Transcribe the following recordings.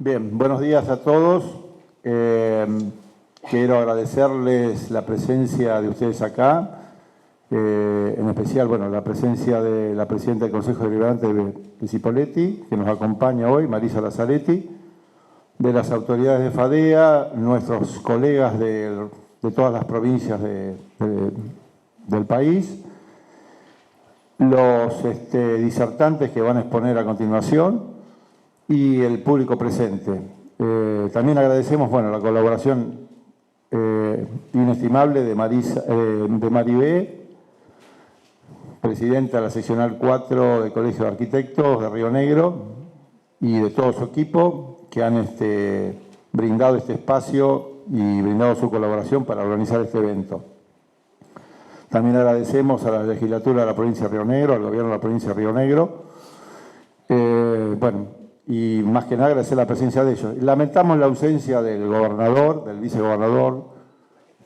Bien, buenos días a todos. Quiero agradecerles la presencia de ustedes acá, en especial, bueno, la presencia de la presidenta del Consejo Deliberante de Cipolletti, que nos acompaña hoy, Marisa Lazzaretti, de las autoridades de FADEA, nuestros colegas de todas las provincias del país, los disertantes que van a exponer a continuación y el público presente. También agradecemos, bueno, la colaboración inestimable de Maribé, presidenta de la seccional 4 del Colegio de Arquitectos de Río Negro, y de todo su equipo que han brindado este espacio y brindado su colaboración para organizar este evento. También agradecemos a la legislatura de la provincia de Río Negro, al gobierno de la provincia de Río Negro, bueno, y más que nada agradecer la presencia de ellos. Lamentamos la ausencia del gobernador, del vicegobernador,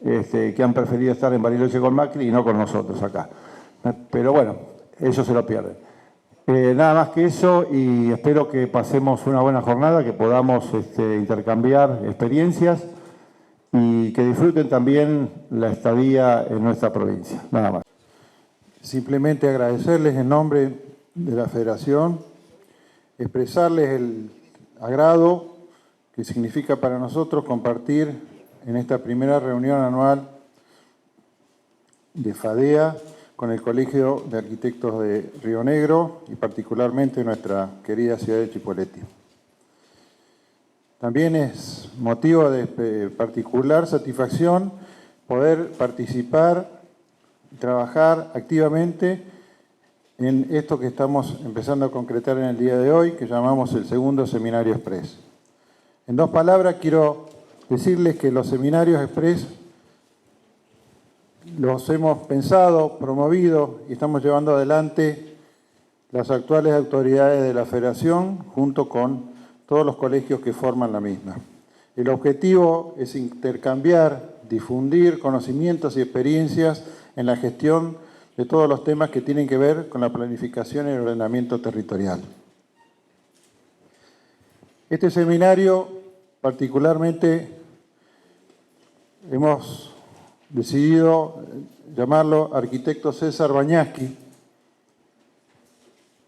que han preferido estar en Bariloche con Macri y no con nosotros acá. Pero bueno, ellos se lo pierden. Nada más que eso, y espero que pasemos una buena jornada, que podamos intercambiar experiencias y que disfruten también la estadía en nuestra provincia. Nada más. Simplemente agradecerles en nombre de la Federación, expresarles el agrado que significa para nosotros compartir en esta primera reunión anual de FADEA con el Colegio de Arquitectos de Río Negro y particularmente nuestra querida ciudad de Cipolletti. También es motivo de particular satisfacción poder participar y trabajar activamente en esto que estamos empezando a concretar en el día de hoy, que llamamos el segundo Seminario Express. En dos palabras quiero decirles que los seminarios Express los hemos pensado, promovido y estamos llevando adelante las actuales autoridades de la Federación junto con todos los colegios que forman la misma. El objetivo es intercambiar, difundir conocimientos y experiencias en la gestión de todos los temas que tienen que ver con la planificación y el ordenamiento territorial. Este seminario, particularmente, hemos decidido llamarlo Arquitecto César Bañaski.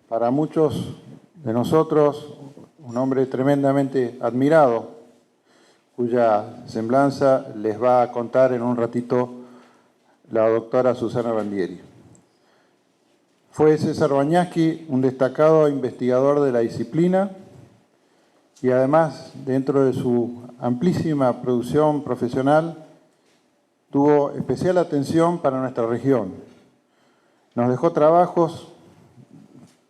Para muchos de nosotros, un hombre tremendamente admirado, cuya semblanza les va a contar en un ratito la doctora Susana Bandieri. Fue César Bañaski un destacado investigador de la disciplina y además, dentro de su amplísima producción profesional, tuvo especial atención para nuestra región. Nos dejó trabajos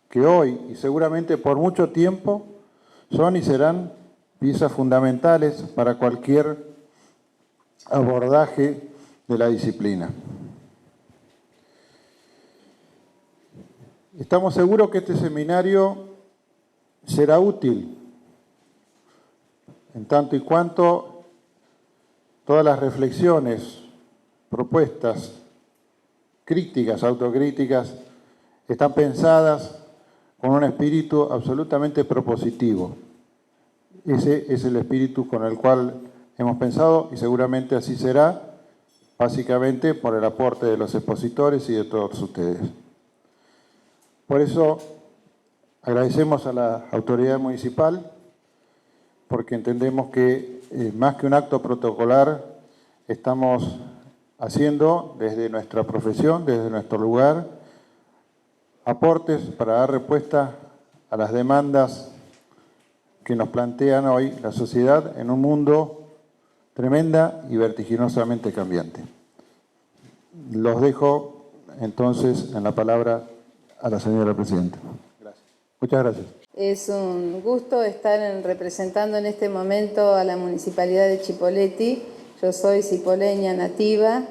que hoy y seguramente por mucho tiempo son y serán piezas fundamentales para cualquier abordaje de la disciplina. Estamos seguros que este seminario será útil en tanto y cuanto todas las reflexiones, propuestas, críticas, autocríticas, están pensadas con un espíritu absolutamente propositivo. Ese es el espíritu con el cual hemos pensado y seguramente así será, básicamente por el aporte de los expositores y de todos ustedes. Por eso agradecemos a la autoridad municipal, porque entendemos que más que un acto protocolar, estamos haciendo desde nuestra profesión, desde nuestro lugar, aportes para dar respuesta a las demandas que nos plantean hoy la sociedad en un mundo tremenda y vertiginosamente cambiante. Los dejo entonces en la palabra a la señora presidenta. Gracias. Muchas gracias. Es un gusto estar representando en este momento a la Municipalidad de Cipolletti. Yo soy cipoleña nativa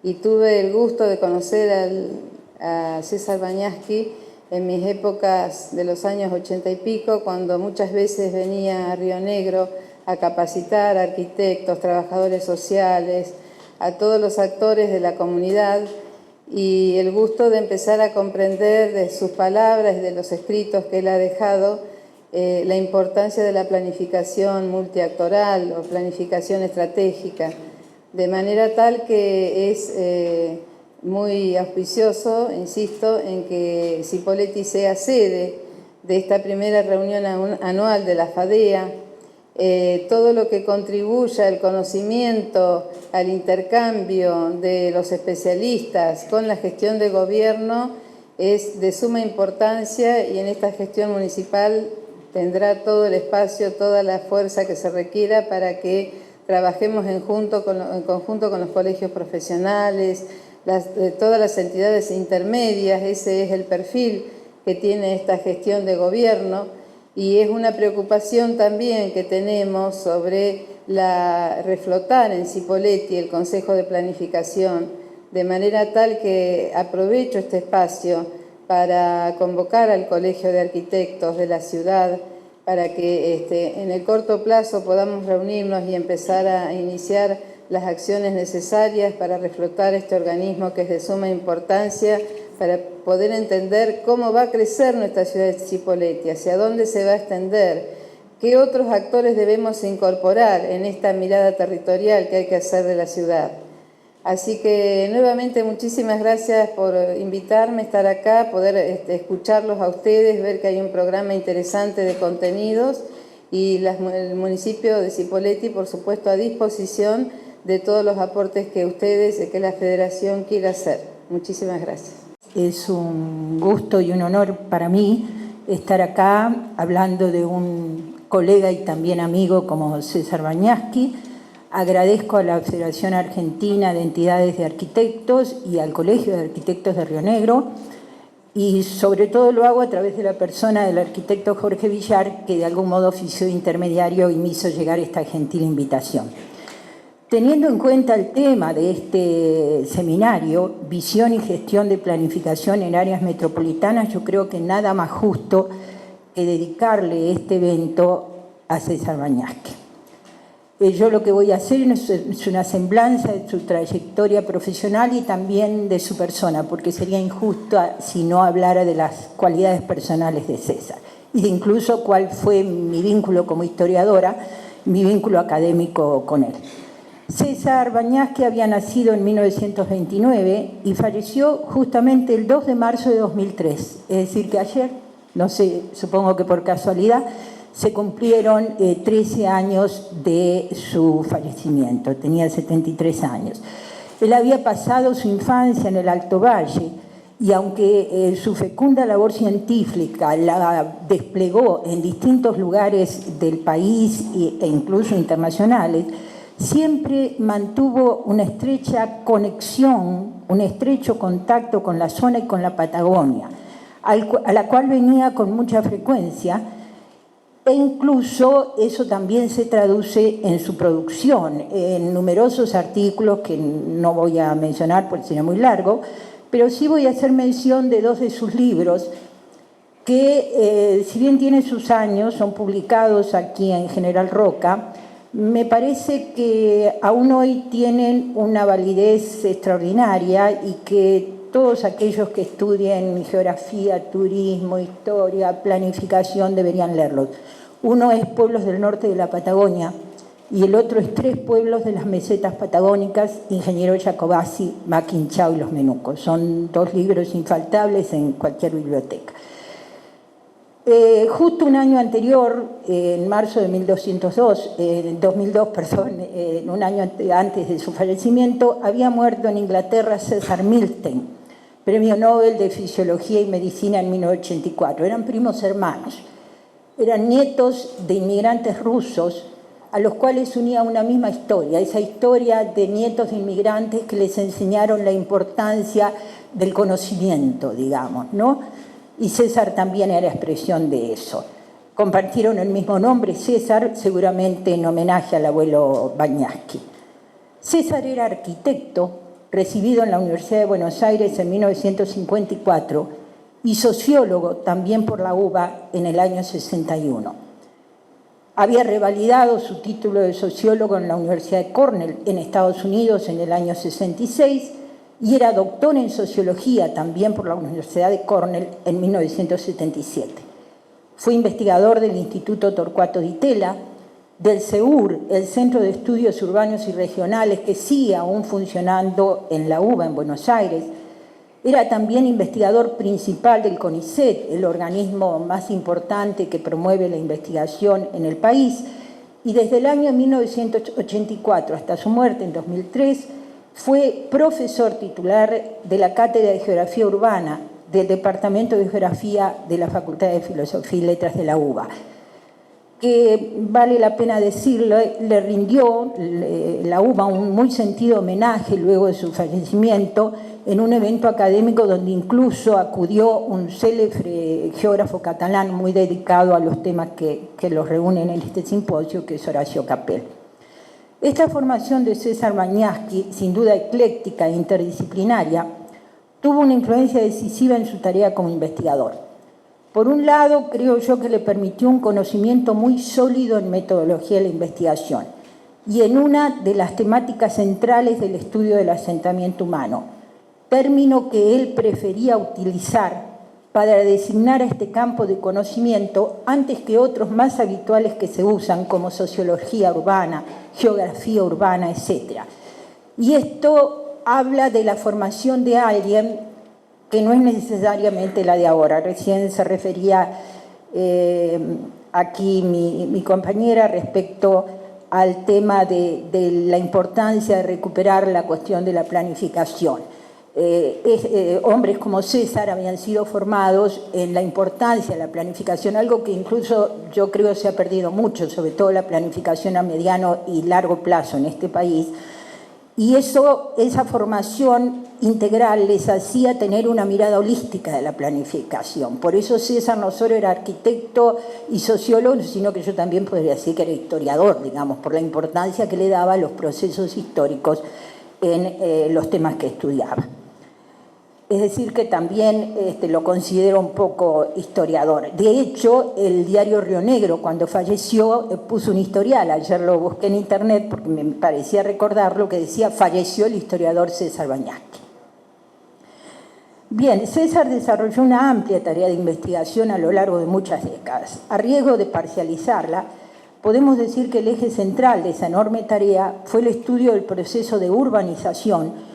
y tuve el gusto de conocer a César Bañaski en mis épocas de los años 80 y pico, cuando muchas veces venía a Río Negro a capacitar a arquitectos, trabajadores sociales, a todos los actores de la comunidad, y el gusto de empezar a comprender de sus palabras y de los escritos que él ha dejado la importancia de la planificación multiactoral o planificación estratégica, de manera tal que es muy auspicioso, insisto, en que Cipolletti sea sede de esta primera reunión anual de la FADEA. Todo lo que contribuya al conocimiento, al intercambio de los especialistas con la gestión de gobierno es de suma importancia, y en esta gestión municipal tendrá todo el espacio, toda la fuerza que se requiera para que trabajemos en conjunto con los colegios profesionales, todas las entidades intermedias. Ese es el perfil que tiene esta gestión de gobierno. Y es una preocupación también que tenemos sobre reflotar en Cipolletti el Consejo de Planificación, de manera tal que aprovecho este espacio para convocar al Colegio de Arquitectos de la ciudad para que en el corto plazo podamos reunirnos y empezar a iniciar las acciones necesarias para reflotar este organismo que es de suma importancia, para poder entender cómo va a crecer nuestra ciudad de Cipolletti, hacia dónde se va a extender, qué otros actores debemos incorporar en esta mirada territorial que hay que hacer de la ciudad. Así que nuevamente muchísimas gracias por invitarme a estar acá, poder escucharlos a ustedes, ver que hay un programa interesante de contenidos, y el municipio de Cipolletti, por supuesto, a disposición de todos los aportes que ustedes, que la Federación quiera hacer. Muchísimas gracias. Es un gusto y un honor para mí estar acá hablando de un colega y también amigo como César Bañaski. Agradezco a la Federación Argentina de Entidades de Arquitectos y al Colegio de Arquitectos de Río Negro, y sobre todo lo hago a través de la persona del arquitecto Jorge Villar, que de algún modo ofició de intermediario y me hizo llegar esta gentil invitación. Teniendo en cuenta el tema de este seminario, visión y gestión de planificación en áreas metropolitanas, yo creo que nada más justo que dedicarle este evento a César Bañaski. Yo lo que voy a hacer es una semblanza de su trayectoria profesional y también de su persona, porque sería injusto si no hablara de las cualidades personales de César, y de incluso cuál fue mi vínculo como historiadora, mi vínculo académico con él. César Bañaski había nacido en 1929 y falleció justamente el 2 de marzo de 2003, es decir, que ayer, no sé, supongo que por casualidad, se cumplieron 13 años de su fallecimiento, tenía 73 años. Él había pasado su infancia en el Alto Valle, y aunque su fecunda labor científica la desplegó en distintos lugares del país e incluso internacionales, siempre mantuvo una estrecha conexión, un estrecho contacto con la zona y con la Patagonia, a la cual venía con mucha frecuencia, e incluso eso también se traduce en su producción, en numerosos artículos que no voy a mencionar porque sería muy largo, pero sí voy a hacer mención de dos de sus libros que, si bien tienen sus años, son publicados aquí en General Roca. Me parece que aún hoy tienen una validez extraordinaria y que todos aquellos que estudien geografía, turismo, historia, planificación deberían leerlos. Uno es Pueblos del Norte de la Patagonia y el otro es Tres pueblos de las mesetas patagónicas, Ingeniero Jacobacci, Maquinchao y los Menucos. Son dos libros infaltables en cualquier biblioteca. Justo un año anterior, en marzo de 2002, un año antes de su fallecimiento, había muerto en Inglaterra César Milstein, Premio Nobel de Fisiología y Medicina en 1984. Eran primos hermanos, eran nietos de inmigrantes rusos a los cuales unía una misma historia, esa historia de nietos de inmigrantes que les enseñaron la importancia del conocimiento, digamos, ¿no? Y César también era expresión de eso. Compartieron el mismo nombre, César, seguramente en homenaje al abuelo Bañaski. César era arquitecto, recibido en la Universidad de Buenos Aires en 1954, y sociólogo también por la UBA en el año 61. Había revalidado su título de sociólogo en la Universidad de Cornell en Estados Unidos en el año 66 y era doctor en sociología también por la Universidad de Cornell en 1977. Fue investigador del Instituto Torcuato Di Tella, del CEUR, el Centro de Estudios Urbanos y Regionales, que sigue aún funcionando en la UBA, en Buenos Aires. Era también investigador principal del CONICET, el organismo más importante que promueve la investigación en el país, y desde el año 1984 hasta su muerte en 2003 fue profesor titular de la Cátedra de Geografía Urbana del Departamento de Geografía de la Facultad de Filosofía y Letras de la UBA, que vale la pena decirlo, le rindió la UBA un muy sentido homenaje luego de su fallecimiento en un evento académico donde incluso acudió un célebre geógrafo catalán muy dedicado a los temas que los reúnen en este simposio, que es Horacio Capel. Esta formación de César Bañaski, sin duda ecléctica e interdisciplinaria, tuvo una influencia decisiva en su tarea como investigador. Por un lado, creo yo que le permitió un conocimiento muy sólido en metodología de la investigación y en una de las temáticas centrales del estudio del asentamiento humano, término que él prefería utilizar para designar a este campo de conocimiento antes que otros más habituales que se usan, como sociología urbana, geografía urbana, etc. Y esto habla de la formación de alguien que no es necesariamente la de ahora. Recién se refería aquí mi compañera respecto al tema de la importancia de recuperar la cuestión de la planificación. Hombres como César habían sido formados en la importancia de la planificación, algo que incluso yo creo se ha perdido mucho, sobre todo la planificación a mediano y largo plazo en este país. Y esa formación integral les hacía tener una mirada holística de la planificación. Por eso César no solo era arquitecto y sociólogo, sino que yo también podría decir que era historiador, digamos, por la importancia que le daba a los procesos históricos en los temas que estudiaba. Es decir, que también lo considero un poco historiador. De hecho, el diario Río Negro, cuando falleció, puso un historial. Ayer lo busqué en internet porque me parecía recordarlo, que decía: falleció el historiador César Bañaski. Bien, César desarrolló una amplia tarea de investigación a lo largo de muchas décadas. A riesgo de parcializarla, podemos decir que el eje central de esa enorme tarea fue el estudio del proceso de urbanización,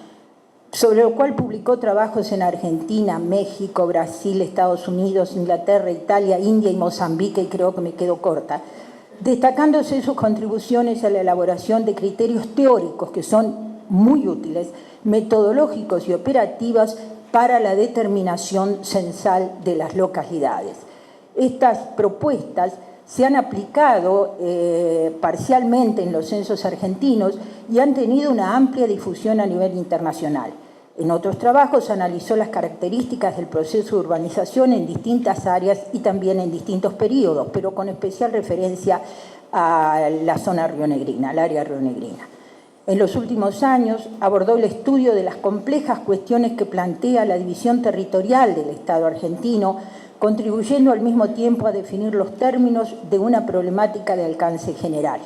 sobre lo cual publicó trabajos en Argentina, México, Brasil, Estados Unidos, Inglaterra, Italia, India y Mozambique, y creo que me quedo corta, destacándose sus contribuciones a la elaboración de criterios teóricos que son muy útiles, metodológicos y operativos para la determinación censal de las localidades. Estas propuestas se han aplicado parcialmente en los censos argentinos y han tenido una amplia difusión a nivel internacional. En otros trabajos analizó las características del proceso de urbanización en distintas áreas y también en distintos periodos, pero con especial referencia a la zona rionegrina, al área rionegrina. En los últimos años abordó el estudio de las complejas cuestiones que plantea la división territorial del Estado argentino, contribuyendo al mismo tiempo a definir los términos de una problemática de alcance general.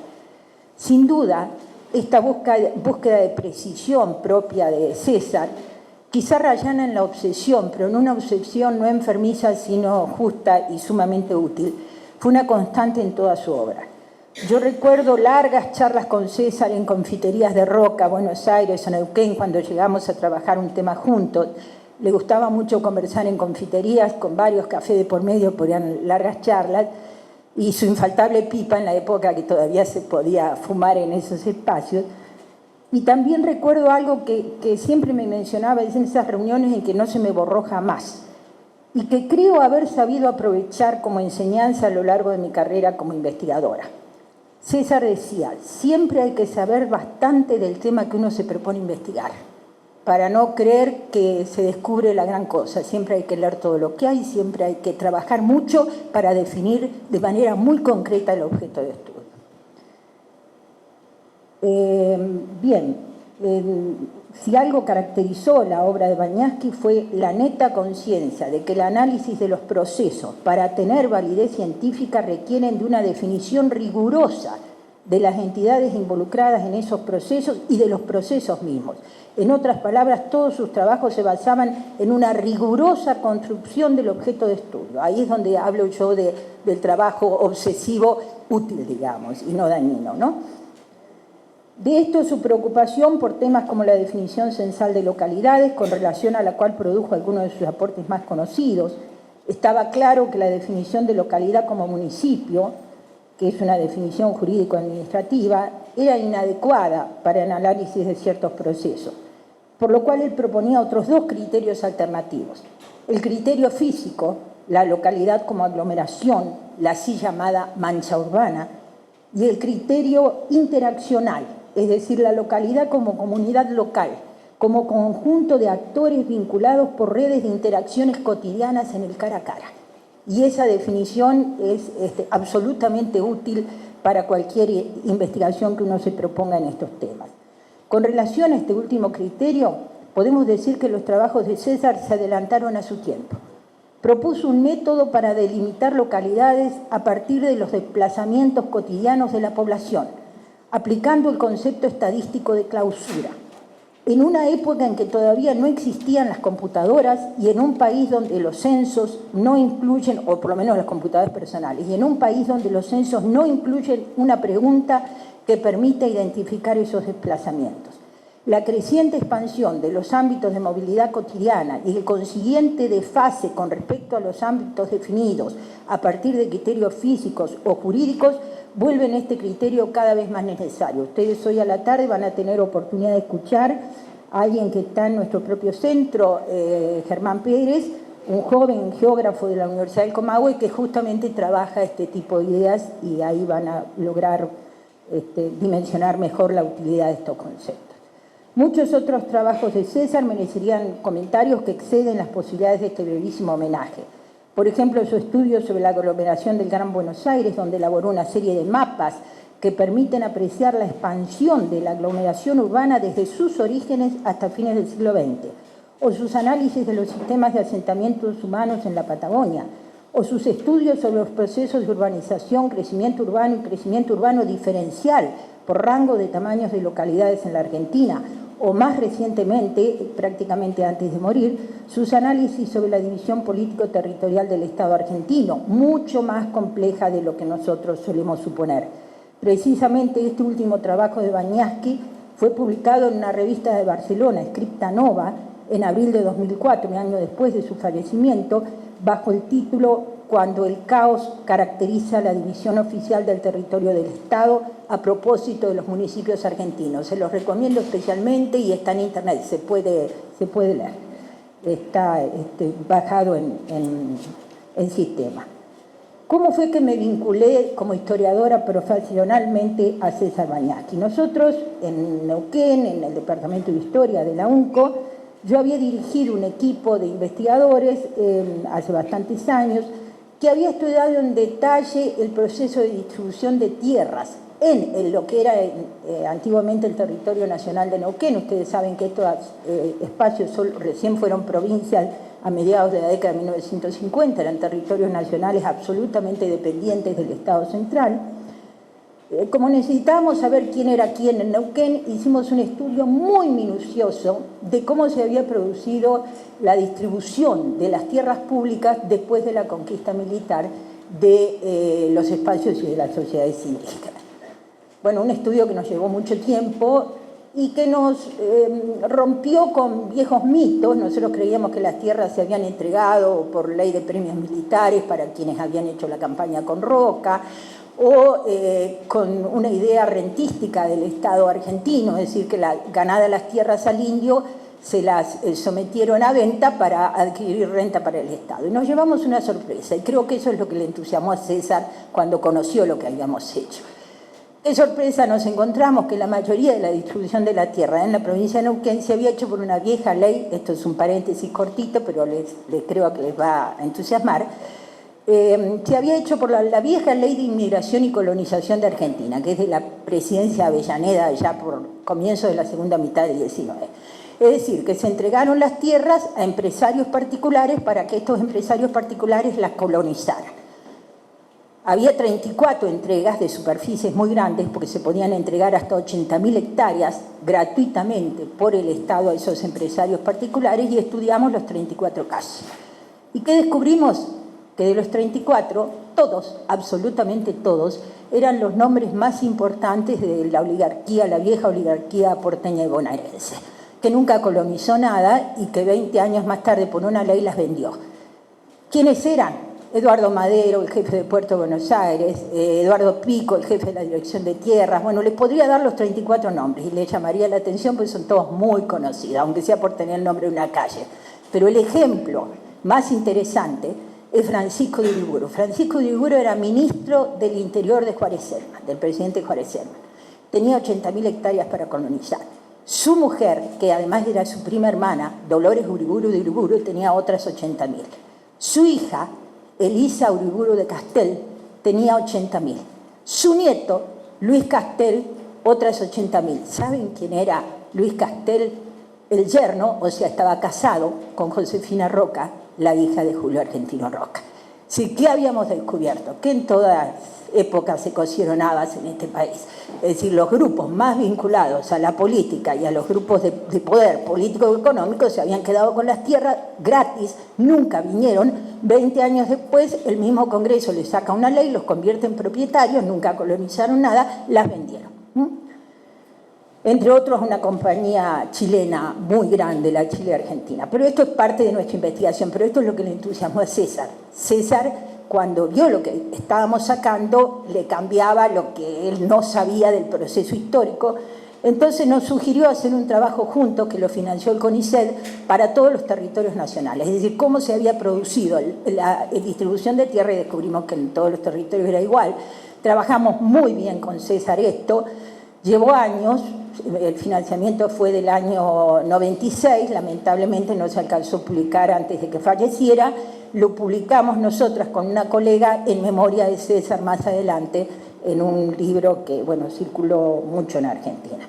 Sin duda, esta búsqueda de precisión propia de César, quizá rayana en la obsesión, pero en una obsesión no enfermiza, sino justa y sumamente útil, fue una constante en toda su obra. Yo recuerdo largas charlas con César en confiterías de Roca, Buenos Aires, en Neuquén, cuando llegamos a trabajar un tema juntos. Le gustaba mucho conversar en confiterías, con varios cafés de por medio, podían largas charlas, y su infaltable pipa en la época que todavía se podía fumar en esos espacios. Y también recuerdo algo que siempre me mencionaba en esas reuniones en que no se me borró jamás, y que creo haber sabido aprovechar como enseñanza a lo largo de mi carrera como investigadora. César decía: siempre hay que saber bastante del tema que uno se propone investigar, para no creer que se descubre la gran cosa. Siempre hay que leer todo lo que hay, siempre hay que trabajar mucho para definir de manera muy concreta el objeto de estudio. Si algo caracterizó la obra de Bañaski fue la neta conciencia de que el análisis de los procesos para tener validez científica requieren de una definición rigurosa de las entidades involucradas en esos procesos y de los procesos mismos. En otras palabras, todos sus trabajos se basaban en una rigurosa construcción del objeto de estudio. Ahí es donde hablo yo del trabajo obsesivo útil, digamos, y no dañino, ¿no? De esto su preocupación por temas como la definición censal de localidades, con relación a la cual produjo algunos de sus aportes más conocidos. Estaba claro que la definición de localidad como municipio, que es una definición jurídico-administrativa, era inadecuada para el análisis de ciertos procesos, por lo cual él proponía otros dos criterios alternativos. El criterio físico, la localidad como aglomeración, la así llamada mancha urbana, y el criterio interaccional, es decir, la localidad como comunidad local, como conjunto de actores vinculados por redes de interacciones cotidianas en el cara a cara. Y esa definición es absolutamente útil para cualquier investigación que uno se proponga en estos temas. Con relación a este último criterio, podemos decir que los trabajos de César se adelantaron a su tiempo. Propuso un método para delimitar localidades a partir de los desplazamientos cotidianos de la población, aplicando el concepto estadístico de clausura. En una época en que todavía no existían las computadoras y en un país donde los censos no incluyen, o por lo menos las computadoras personales, y en un país donde los censos no incluyen una pregunta que permita identificar esos desplazamientos. La creciente expansión de los ámbitos de movilidad cotidiana y el consiguiente desfase con respecto a los ámbitos definidos a partir de criterios físicos o jurídicos vuelven este criterio cada vez más necesario. Ustedes hoy a la tarde van a tener oportunidad de escuchar a alguien que está en nuestro propio centro, Germán Pérez, un joven geógrafo de la Universidad del Comahue que justamente trabaja este tipo de ideas y ahí van a lograr dimensionar mejor la utilidad de estos conceptos. Muchos otros trabajos de César merecerían comentarios que exceden las posibilidades de este brevísimo homenaje. Por ejemplo, su estudio sobre la aglomeración del Gran Buenos Aires, donde elaboró una serie de mapas que permiten apreciar la expansión de la aglomeración urbana desde sus orígenes hasta fines del siglo XX, o sus análisis de los sistemas de asentamientos humanos en la Patagonia, o sus estudios sobre los procesos de urbanización, crecimiento urbano y crecimiento urbano diferencial por rango de tamaños de localidades en la Argentina, o más recientemente, prácticamente antes de morir, sus análisis sobre la división político-territorial del Estado argentino, mucho más compleja de lo que nosotros solemos suponer. Precisamente este último trabajo de Bañaski fue publicado en una revista de Barcelona, Scripta Nova, en abril de 2004, un año después de su fallecimiento, bajo el título Cuando el caos caracteriza la división oficial del territorio del Estado a propósito de los municipios argentinos. Se los recomiendo especialmente y está en internet, se puede leer. Está bajado en sistema. ¿Cómo fue que me vinculé como historiadora profesionalmente a César Bañaski? Nosotros en Neuquén, en el Departamento de Historia de la UNCO, yo había dirigido un equipo de investigadores hace bastantes años que había estudiado en detalle el proceso de distribución de tierras en lo que era antiguamente el territorio nacional de Neuquén. Ustedes saben que estos espacios recién fueron provincias a mediados de la década de 1950, eran territorios nacionales absolutamente dependientes del Estado central. Como necesitábamos saber quién era quién en Neuquén, hicimos un estudio muy minucioso de cómo se había producido la distribución de las tierras públicas después de la conquista militar de los espacios y de las sociedades cívicas. Bueno, un estudio que nos llevó mucho tiempo y que nos rompió con viejos mitos. Nosotros creíamos que las tierras se habían entregado por ley de premios militares para quienes habían hecho la campaña con Roca, o con una idea rentística del Estado argentino, es decir, que ganadas las tierras al indio se las sometieron a venta para adquirir renta para el Estado. Y nos llevamos una sorpresa, y creo que eso es lo que le entusiasmó a César cuando conoció lo que habíamos hecho. ¿Qué sorpresa nos encontramos? Que la mayoría de la distribución de la tierra en la provincia de Neuquén se había hecho por una vieja ley, esto es un paréntesis cortito, pero les creo que les va a entusiasmar, se había hecho por la vieja Ley de Inmigración y Colonización de Argentina, que es de la presidencia Avellaneda ya por comienzo de la segunda mitad del XIX. Es decir, que se entregaron las tierras a empresarios particulares para que estos empresarios particulares las colonizaran. Había 34 entregas de superficies muy grandes, porque se podían entregar hasta 80.000 hectáreas gratuitamente por el Estado a esos empresarios particulares, y estudiamos los 34 casos. ¿Y qué descubrimos? Que de los 34, todos, absolutamente todos, eran los nombres más importantes de la oligarquía, la vieja oligarquía porteña y bonaerense, que nunca colonizó nada y que 20 años más tarde por una ley las vendió. ¿Quiénes eran? Eduardo Madero, el jefe de Puerto de Buenos Aires, Eduardo Pico, el jefe de la Dirección de Tierras. Bueno, les podría dar los 34 nombres y les llamaría la atención porque son todos muy conocidos, aunque sea por tener el nombre de una calle. Pero el ejemplo más interesante es Francisco de Uriburu. Francisco de Uriburu era ministro del Interior de Juárez Celman, del presidente Juárez Celman. Tenía 80.000 hectáreas para colonizar. Su mujer, que además era su prima hermana, Dolores Uriburu de Uriburu, tenía otras 80.000. Su hija, Elisa Uriburu de Castel, tenía 80.000. Su nieto, Luis Castel, otras 80.000. ¿Saben quién era Luis Castel? El yerno, o sea, estaba casado con Josefina Roca, la hija de Julio Argentino Roca. Sí, ¿qué habíamos descubierto? Que en todas épocas se cocieron habas en este país. Es decir, los grupos más vinculados a la política y a los grupos de poder político y económico se habían quedado con las tierras gratis, nunca vinieron. 20 años después, el mismo Congreso les saca una ley, los convierte en propietarios, nunca colonizaron nada, las vendieron. Entre otros, una compañía chilena muy grande, la Chile Argentina. Pero esto es parte de nuestra investigación, pero esto es lo que le entusiasmó a César. César, cuando vio lo que estábamos sacando, le cambiaba lo que él no sabía del proceso histórico. Entonces nos sugirió hacer un trabajo juntos, que lo financió el CONICET, para todos los territorios nacionales. Es decir, cómo se había producido la distribución de tierra, y descubrimos que en todos los territorios era igual. Trabajamos muy bien con César esto. Llevó años, el financiamiento fue del año 96, lamentablemente no se alcanzó a publicar antes de que falleciera. Lo publicamos nosotras con una colega en memoria de César más adelante, en un libro que, bueno, circuló mucho en Argentina.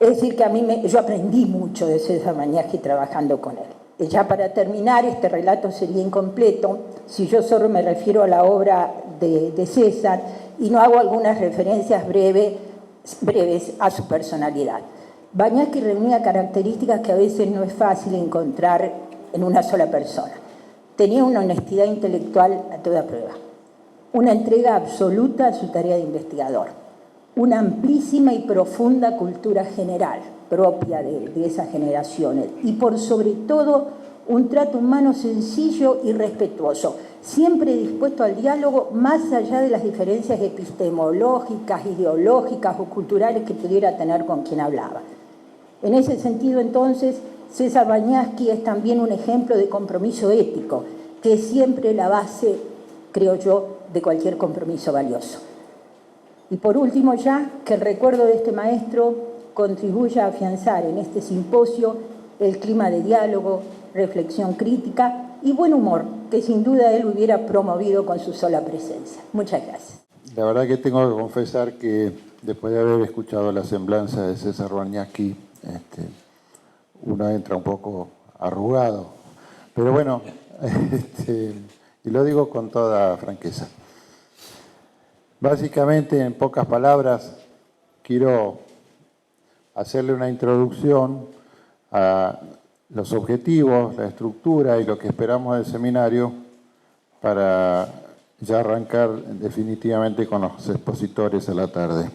Es decir, que yo aprendí mucho de César Bañaski trabajando con él. Ya para terminar, este relato sería incompleto si yo solo me refiero a la obra de César y no hago algunas referencias breves a su personalidad. Bañaski reunía características que a veces no es fácil encontrar en una sola persona. Tenía una honestidad intelectual a toda prueba, una entrega absoluta a su tarea de investigador, una amplísima y profunda cultura general propia de esas generaciones y, por sobre todo, un trato humano sencillo y respetuoso, siempre dispuesto al diálogo más allá de las diferencias epistemológicas, ideológicas o culturales que pudiera tener con quien hablaba. En ese sentido, entonces, César Bañaski es también un ejemplo de compromiso ético, que es siempre la base, creo yo, de cualquier compromiso valioso. Y por último ya, que el recuerdo de este maestro contribuya a afianzar en este simposio el clima de diálogo, reflexión crítica y buen humor que sin duda él hubiera promovido con su sola presencia. Muchas gracias. La verdad que tengo que confesar que después de haber escuchado la semblanza de César Bañaski, uno entra un poco arrugado. Pero bueno, y lo digo con toda franqueza. Básicamente, en pocas palabras, quiero hacerle una introducción a los objetivos, la estructura y lo que esperamos del seminario para ya arrancar definitivamente con los expositores a la tarde.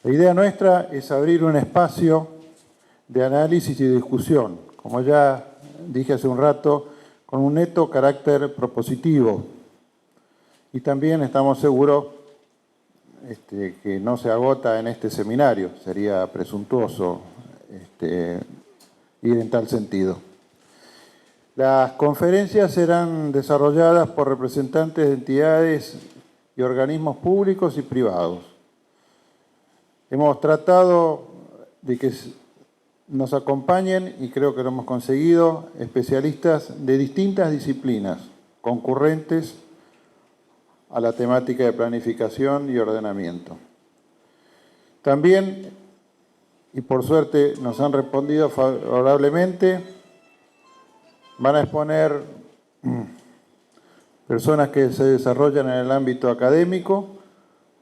La idea nuestra es abrir un espacio de análisis y discusión, como ya dije hace un rato, con un neto carácter propositivo. Y también estamos seguros que no se agota en este seminario, sería presuntuoso ir en tal sentido. Las conferencias serán desarrolladas por representantes de entidades y organismos públicos y privados. Hemos tratado de que nos acompañen, y creo que lo hemos conseguido, especialistas de distintas disciplinas, concurrentes a la temática de planificación y ordenamiento. También, y por suerte nos han respondido favorablemente, van a exponer personas que se desarrollan en el ámbito académico,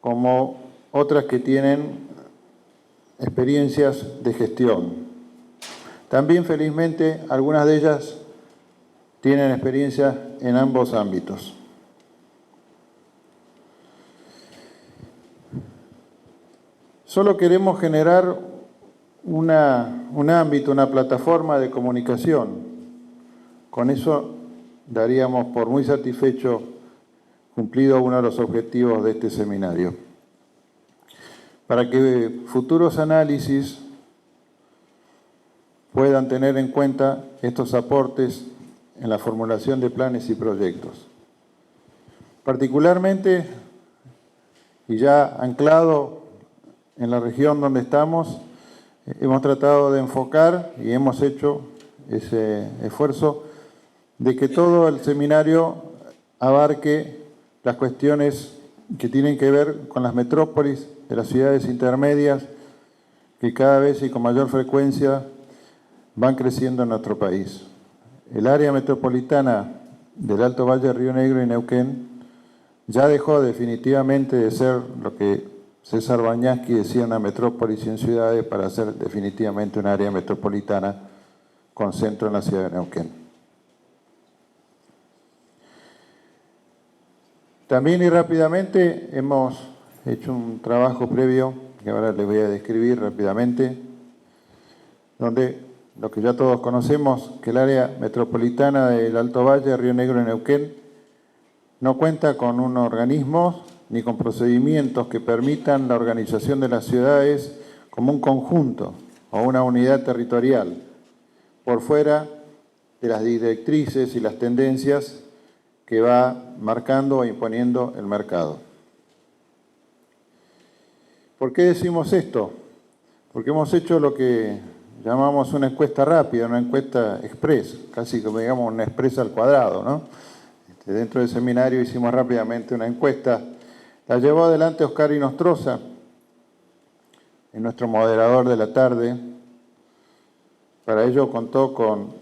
como otras que tienen experiencias de gestión. También, felizmente, algunas de ellas tienen experiencia en ambos ámbitos. Solo queremos generar un ámbito, una plataforma de comunicación. Con eso daríamos por muy satisfecho cumplido uno de los objetivos de este seminario. Para que futuros análisis puedan tener en cuenta estos aportes en la formulación de planes y proyectos. Particularmente, y ya anclado en la región donde estamos, hemos tratado de enfocar y hemos hecho ese esfuerzo de que todo el seminario abarque las cuestiones que tienen que ver con las metrópolis de las ciudades intermedias que cada vez y con mayor frecuencia van creciendo en nuestro país. El área metropolitana del Alto Valle de Río Negro y Neuquén ya dejó definitivamente de ser lo que César Bañaski decía, una metrópolis sin ciudades, para ser definitivamente un área metropolitana con centro en la ciudad de Neuquén. También y rápidamente hemos hecho un trabajo previo, que ahora les voy a describir rápidamente, donde lo que ya todos conocemos, que el área metropolitana del Alto Valle, Río Negro y Neuquén, no cuenta con un organismo ni con procedimientos que permitan la organización de las ciudades como un conjunto o una unidad territorial, por fuera de las directrices y las tendencias que va marcando e imponiendo el mercado. ¿Por qué decimos esto? Porque hemos hecho lo que llamamos una encuesta rápida, una encuesta express, casi como digamos una express al cuadrado, ¿no? Dentro del seminario hicimos rápidamente una encuesta. La llevó adelante Oscar Inostroza, nuestro moderador de la tarde. Para ello contó con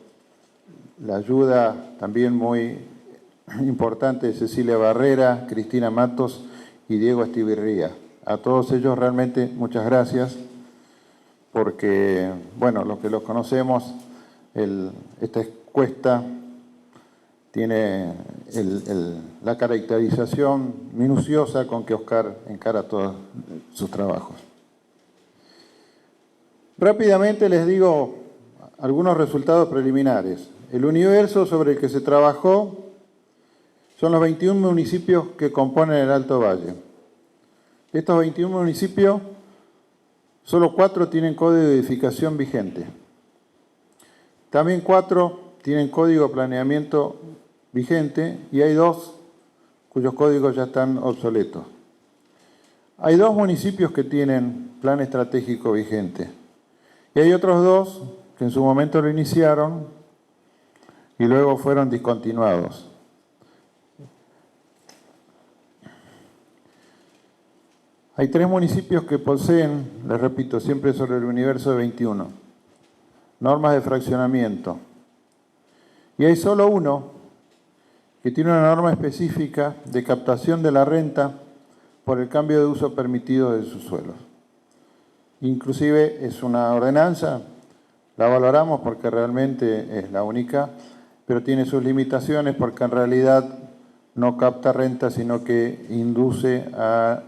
la ayuda también muy importante de Cecilia Barrera, Cristina Matos y Diego Estivirría. A todos ellos realmente muchas gracias, porque, bueno, los que los conocemos, esta encuesta tiene la caracterización minuciosa con que Oscar encara todos sus trabajos. Rápidamente les digo algunos resultados preliminares. El universo sobre el que se trabajó son los 21 municipios que componen el Alto Valle. De estos 21 municipios, solo 4 tienen código de edificación vigente. También 4 tienen código de planeamiento vigente y hay 2 cuyos códigos ya están obsoletos. Hay 2 municipios que tienen plan estratégico vigente y hay otros 2 que en su momento lo iniciaron y luego fueron discontinuados. Hay 3 municipios que poseen, les repito, siempre sobre el universo de 21, normas de fraccionamiento. Y hay solo uno que tiene una norma específica de captación de la renta por el cambio de uso permitido de sus suelos. Inclusive es una ordenanza, la valoramos porque realmente es la única, pero tiene sus limitaciones porque en realidad no capta renta, sino que induce a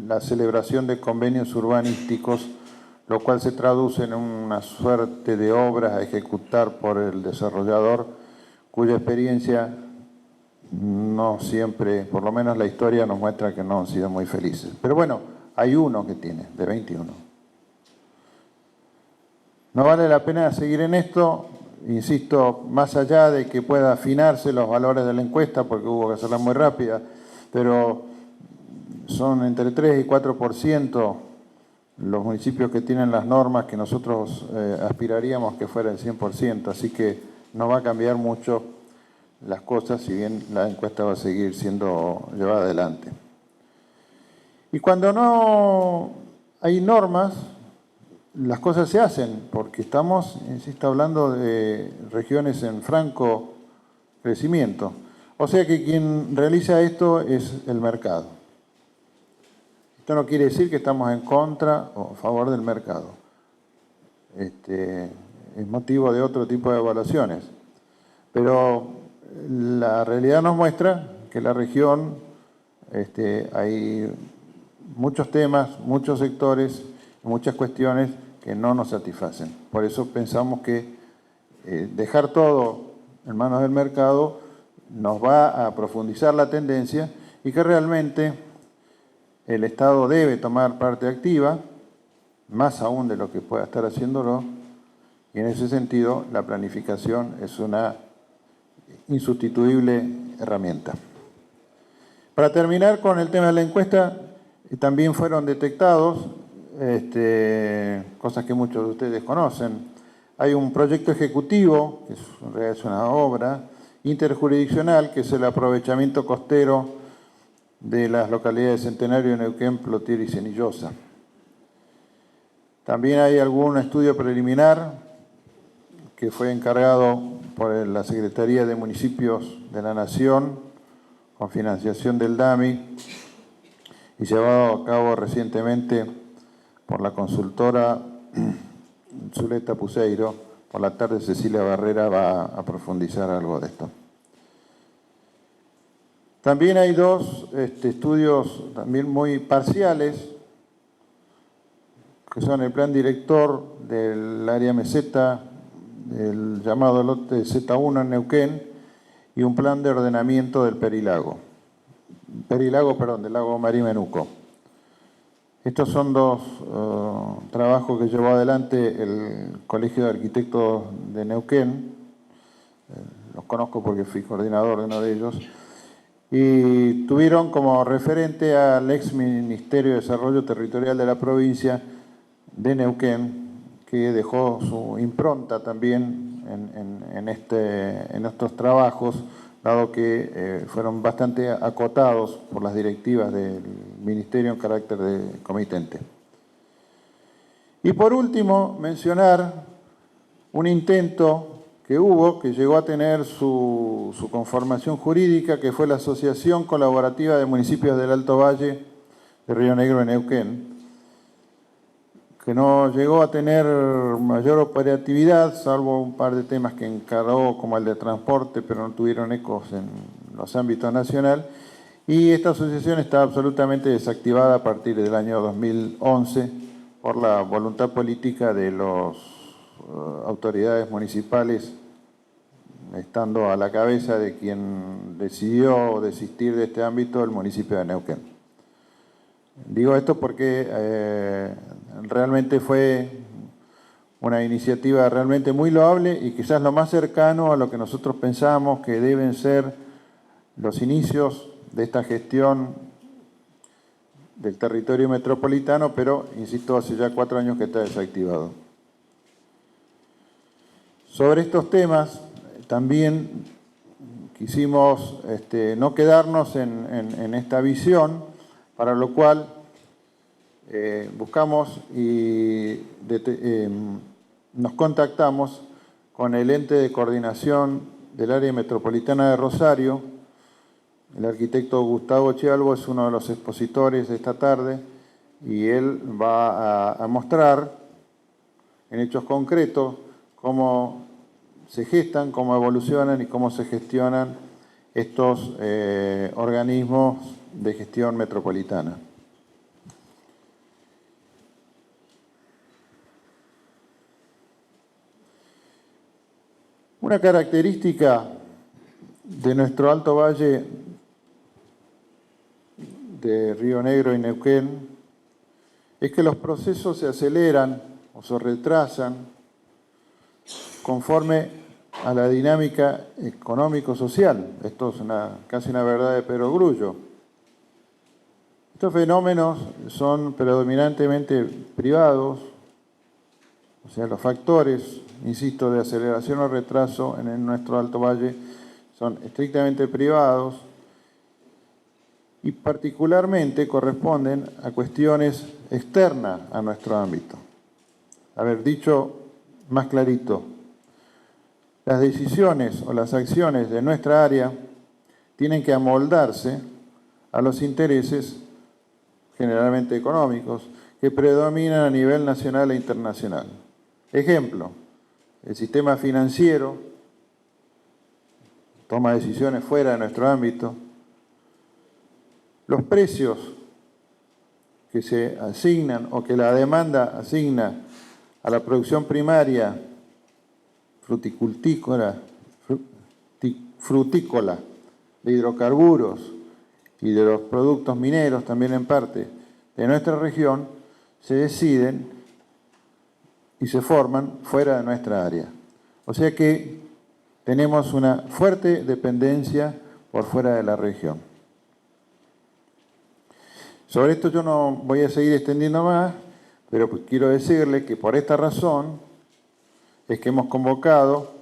la celebración de convenios urbanísticos, lo cual se traduce en una suerte de obras a ejecutar por el desarrollador, cuya experiencia no siempre, por lo menos la historia nos muestra que no han sido muy felices. Pero bueno, hay uno que tiene, de 21. No vale la pena seguir en esto, insisto, más allá de que pueda afinarse los valores de la encuesta, porque hubo que hacerla muy rápida, pero son entre 3 y 4% los municipios que tienen las normas que nosotros aspiraríamos que fuera el 100%, así que no va a cambiar mucho las cosas, si bien la encuesta va a seguir siendo llevada adelante. Y cuando no hay normas, las cosas se hacen, porque estamos, insisto, hablando de regiones en franco crecimiento. O sea que quien realiza esto es el mercado. Esto no quiere decir que estamos en contra o a favor del mercado. Es motivo de otro tipo de evaluaciones. Pero la realidad nos muestra que en la región hay muchos temas, muchos sectores, muchas cuestiones que no nos satisfacen. Por eso pensamos que dejar todo en manos del mercado nos va a profundizar la tendencia y que realmente el Estado debe tomar parte activa, más aún de lo que pueda estar haciéndolo, y en ese sentido la planificación es una insustituible herramienta. Para terminar con el tema de la encuesta, también fueron detectados cosas que muchos de ustedes conocen. Hay un proyecto ejecutivo, que en realidad es una obra interjurisdiccional, que es el aprovechamiento costero de las localidades de Centenario, Neuquén, Plotier y Cenillosa. También hay algún estudio preliminar que fue encargado por la Secretaría de Municipios de la Nación, con financiación del DAMI, y llevado a cabo recientemente por la consultora Zuleta Puseiro. Por la tarde Cecilia Barrera va a profundizar algo de esto. También hay dos estudios también muy parciales, que son el plan director del área meseta, el llamado lote Z1 en Neuquén, y un plan de ordenamiento del del lago Marimenuco. Estos son dos trabajos que llevó adelante el Colegio de Arquitectos de Neuquén. Los conozco porque fui coordinador de uno de ellos. Y tuvieron como referente al ex Ministerio de Desarrollo Territorial de la provincia de Neuquén, que dejó su impronta también en estos trabajos, dado que fueron bastante acotados por las directivas del Ministerio en carácter de comitente. Y por último, mencionar un intento que hubo, que llegó a tener su conformación jurídica, que fue la Asociación Colaborativa de Municipios del Alto Valle de Río Negro y Neuquén, que no llegó a tener mayor operatividad, salvo un par de temas que encaró, como el de transporte, pero no tuvieron ecos en los ámbitos nacional. Y esta asociación está absolutamente desactivada a partir del año 2011 por la voluntad política de las autoridades municipales, estando a la cabeza de quien decidió desistir de este ámbito, el municipio de Neuquén. Digo esto porque realmente fue una iniciativa realmente muy loable y quizás lo más cercano a lo que nosotros pensamos que deben ser los inicios de esta gestión del territorio metropolitano, pero, insisto, hace ya 4 años que está desactivado. Sobre estos temas, también quisimos no quedarnos en esta visión, para lo cual buscamos y nos contactamos con el ente de coordinación del área metropolitana de Rosario. El arquitecto Gustavo Chialvo es uno de los expositores de esta tarde y él va a mostrar en hechos concretos cómo se gestan, cómo evolucionan y cómo se gestionan estos organismos de gestión metropolitana. Una característica de nuestro Alto Valle de Río Negro y Neuquén es que los procesos se aceleran o se retrasan conforme a la dinámica económico-social. Esto es casi una verdad de perogrullo. Estos fenómenos son predominantemente privados, o sea, los factores, insisto, de aceleración o retraso en nuestro Alto Valle son estrictamente privados y particularmente corresponden a cuestiones externas a nuestro ámbito. A ver, dicho más clarito, las decisiones o las acciones de nuestra área tienen que amoldarse a los intereses generalmente económicos que predominan a nivel nacional e internacional. Ejemplo, el sistema financiero toma decisiones fuera de nuestro ámbito. Los precios que se asignan o que la demanda asigna a la producción primaria frutícola, de hidrocarburos y de los productos mineros, también en parte de nuestra región, se deciden y se forman fuera de nuestra área. O sea que tenemos una fuerte dependencia por fuera de la región. Sobre esto yo no voy a seguir extendiendo más, pero quiero decirle que por esta razón es que hemos convocado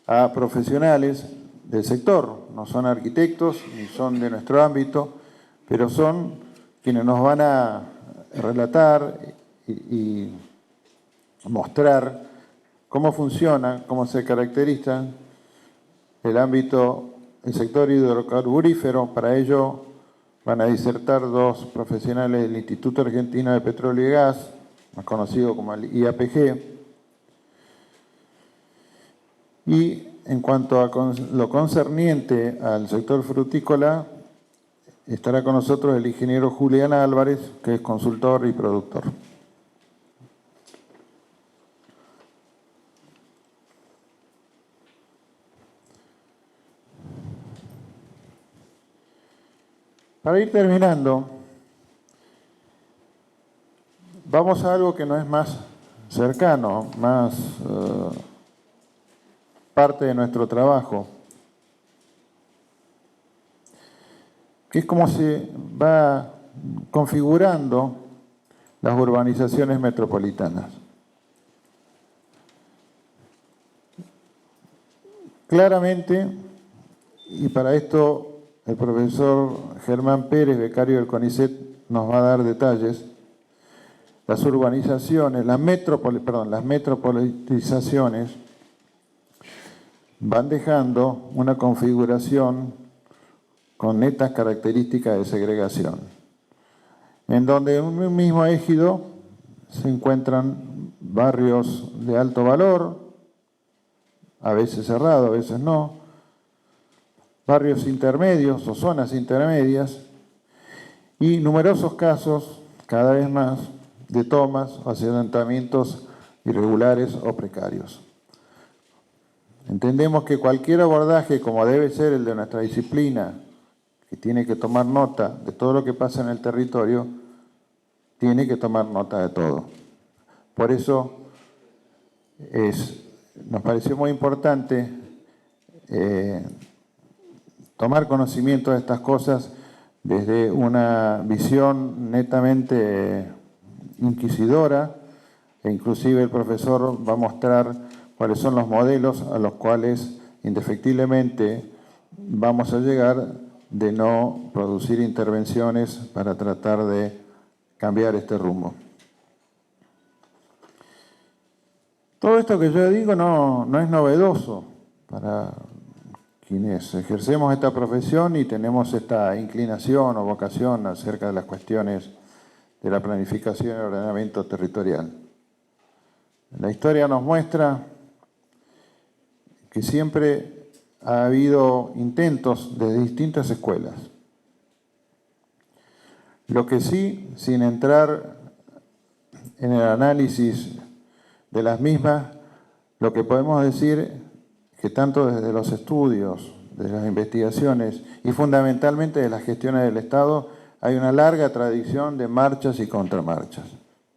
a profesionales del sector. No son arquitectos ni son de nuestro ámbito, pero son quienes nos van a relatar y mostrar cómo funciona, cómo se caracteriza el sector hidrocarburífero. Para ello van a disertar dos profesionales del Instituto Argentino de Petróleo y Gas, más conocido como el IAPG. Y en cuanto a lo concerniente al sector frutícola, estará con nosotros el ingeniero Julián Álvarez, que es consultor y productor. Para ir terminando, vamos a algo que no es más cercano, más parte de nuestro trabajo, que es cómo se va configurando las urbanizaciones metropolitanas. Claramente, y para esto el profesor Germán Pérez, becario del CONICET, nos va a dar detalles. Las urbanizaciones, las metropolitizaciones van dejando una configuración con netas características de segregación, en donde en un mismo ejido se encuentran barrios de alto valor, a veces cerrados, a veces no, barrios intermedios o zonas intermedias y numerosos casos, cada vez más, de tomas o asentamientos irregulares o precarios. Entendemos que cualquier abordaje, como debe ser el de nuestra disciplina, que tiene que tomar nota de todo lo que pasa en el territorio, tiene que tomar nota de todo. Por eso nos pareció muy importante tomar conocimiento de estas cosas desde una visión netamente inquisidora, e inclusive el profesor va a mostrar cuáles son los modelos a los cuales indefectiblemente vamos a llegar de no producir intervenciones para tratar de cambiar este rumbo. Todo esto que yo digo no es novedoso para quienes ejercemos esta profesión y tenemos esta inclinación o vocación acerca de las cuestiones de la planificación y el ordenamiento territorial. La historia nos muestra que siempre ha habido intentos de distintas escuelas. Lo que sí, sin entrar en el análisis de las mismas, lo que podemos decir que tanto desde los estudios, de las investigaciones y fundamentalmente de las gestiones del Estado, hay una larga tradición de marchas y contramarchas.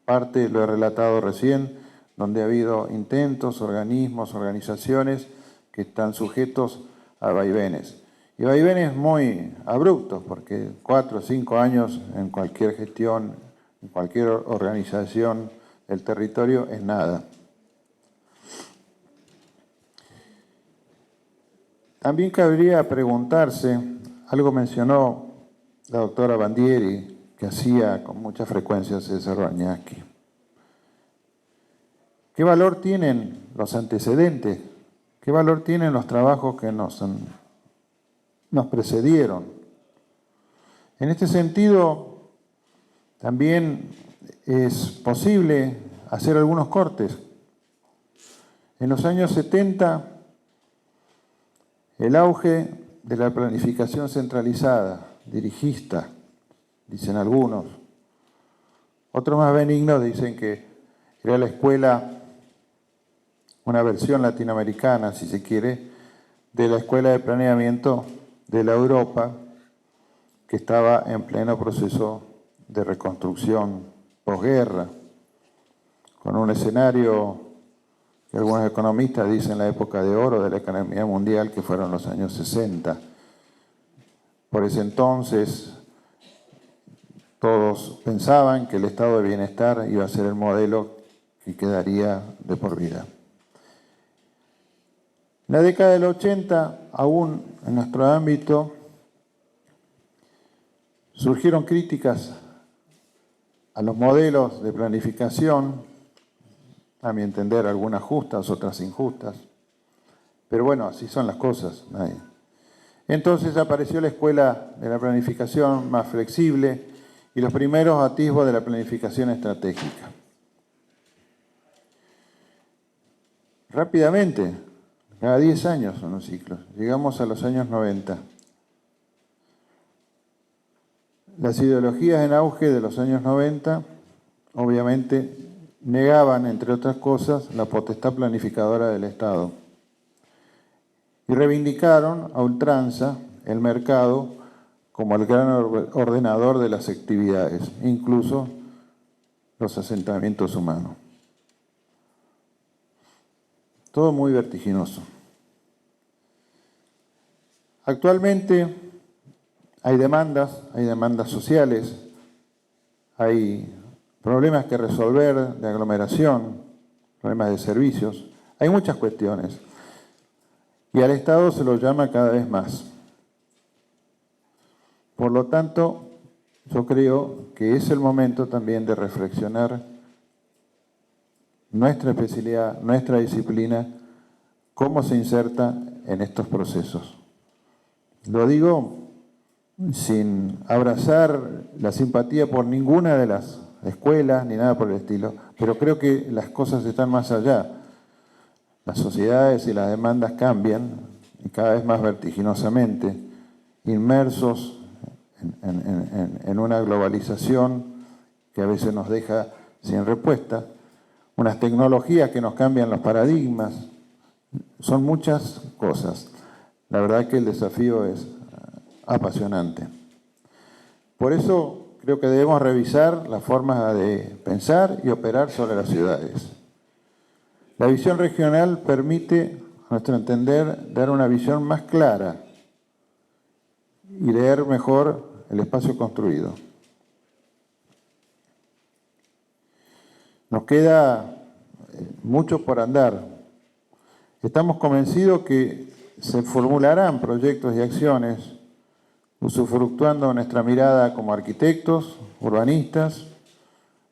Parte lo he relatado recién, donde ha habido intentos, organismos, organizaciones que están sujetos a vaivenes. Y vaivenes muy abruptos, porque 4 o 5 años en cualquier gestión, en cualquier organización del territorio es nada. También cabría preguntarse, algo mencionó la doctora Bandieri, que hacía con mucha frecuencia César Bañaski. ¿Qué valor tienen los antecedentes? ¿Qué valor tienen los trabajos que nos han nos precedieron. En este sentido, también es posible hacer algunos cortes. En los años 70, el auge de la planificación centralizada, dirigista, dicen algunos. Otros más benignos dicen que era la escuela, una versión latinoamericana, si se quiere, de la escuela de planeamiento de la Europa, que estaba en pleno proceso de reconstrucción posguerra, con un escenario que algunos economistas dicen la época de oro de la economía mundial, que fueron los años 60. Por ese entonces, todos pensaban que el estado de bienestar iba a ser el modelo que quedaría de por vida. En la década del 80, aún en nuestro ámbito, surgieron críticas a los modelos de planificación, a mi entender algunas justas, otras injustas, pero bueno, así son las cosas. Entonces apareció la escuela de la planificación más flexible y los primeros atisbos de la planificación estratégica. Rápidamente, cada 10 años son los ciclos, llegamos a los años 90. Las ideologías en auge de los años 90, obviamente, negaban, entre otras cosas, la potestad planificadora del Estado y reivindicaron a ultranza el mercado como el gran ordenador de las actividades, incluso los asentamientos humanos. Todo muy vertiginoso. Actualmente hay demandas sociales, hay problemas que resolver de aglomeración, problemas de servicios, hay muchas cuestiones. Y al Estado se lo llama cada vez más. Por lo tanto, yo creo que es el momento también de reflexionar nuestra especialidad, nuestra disciplina, cómo se inserta en estos procesos. Lo digo sin abrazar la simpatía por ninguna de las escuelas ni nada por el estilo, pero creo que las cosas están más allá. Las sociedades y las demandas cambian y cada vez más vertiginosamente, inmersos en una globalización que a veces nos deja sin respuesta, unas tecnologías que nos cambian los paradigmas, son muchas cosas. La verdad que el desafío es apasionante. Por eso creo que debemos revisar la forma de pensar y operar sobre las ciudades. La visión regional permite, a nuestro entender, dar una visión más clara y leer mejor el espacio construido. Nos queda mucho por andar. Estamos convencidos que se formularán proyectos y acciones usufructuando nuestra mirada como arquitectos, urbanistas,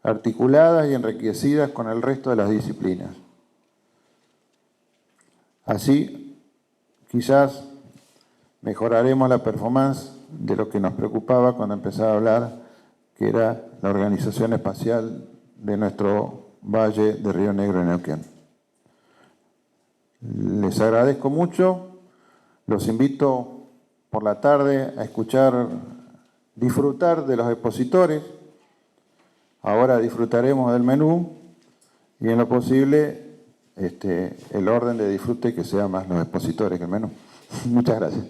articuladas y enriquecidas con el resto de las disciplinas. Así, quizás mejoraremos la performance de lo que nos preocupaba cuando empezaba a hablar, que era la organización espacial de nuestro valle de Río Negro y Neuquén. Les agradezco mucho, los invito por la tarde a escuchar, disfrutar de los expositores. Ahora disfrutaremos del menú y en lo posible el orden de disfrute que sea más los expositores que el menú. Muchas gracias.